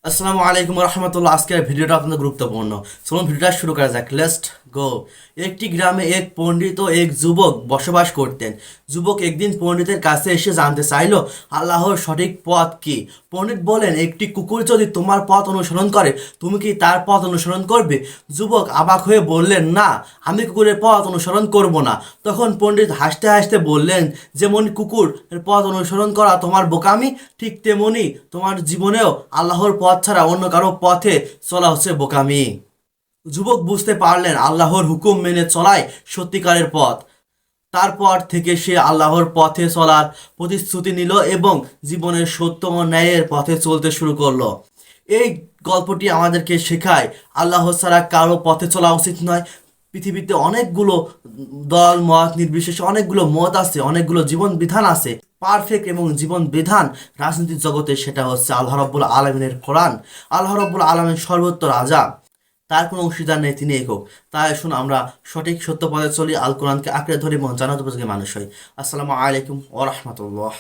আসসালামু আলাইকুম রহমতুল্লাহ। আজকের ভিডিওটা আপনাদের গুরুত্বপূর্ণ। চলুন ভিডিওটা শুরু করা যাক। Let's go. একটি গ্রামে এক পণ্ডিত ও এক যুবক বসবাস করতেন। যুবক একদিন পণ্ডিতের কাছে এসে জানতে চাইল, আল্লাহর সঠিক পথ কি। পণ্ডিত বলেন, একটি কুকুর যদি তোমার পথ অনুসরণ করে, তুমি কি তার পথ অনুসরণ করবে? যুবক অবাক হয়ে বললেন, না, আমি কুকুরের পথ অনুসরণ করব না। তখন পণ্ডিত হাসতে হাসতে বললেন, যেমন কুকুর এর পথ অনুসরণ করা তোমার বোকামি, ঠিক তেমনি তোমার জীবনেও আল্লাহর পথ ছাড়া অন্য কারো পথে চলা হচ্ছে বোকামি। যুবক বুঝতে পারলেন আল্লাহর হুকুম মেনে চলাই সত্যিকারের পথ। তারপর থেকে সে আল্লাহর পথে চলার প্রতিশ্রুতি নিল এবং জীবনের সত্য ও ন্যায়ের পথে চলতে শুরু করলো। এই গল্পটি আমাদেরকে শেখায় আল্লাহ ছাড়া কারো পথে চলা উচিত নয়। পৃথিবীতে অনেকগুলো দল মত নির্বিশেষে অনেকগুলো মত আছে, অনেকগুলো জীবন বিধান আছে। পারফেক্ট এবং জীবন বিধান রাজনীতির জগতে সেটা হচ্ছে আল্লাহ রব্বুল আলমিনের কোরআন। আল্লাহ রব্বুল আলমিন সর্বত্র রাজা, তার কোনো অংশীদার নেই, তিনি একক। তাই আসুন আমরা সঠিক সত্য পথে চলি, আল কোরআনকে আঁকড়ে ধরি এবং জানাতে উপযোগী মানুষ হই। আসসালামু আলাইকুম ওয়া রাহমাতুল্লাহ।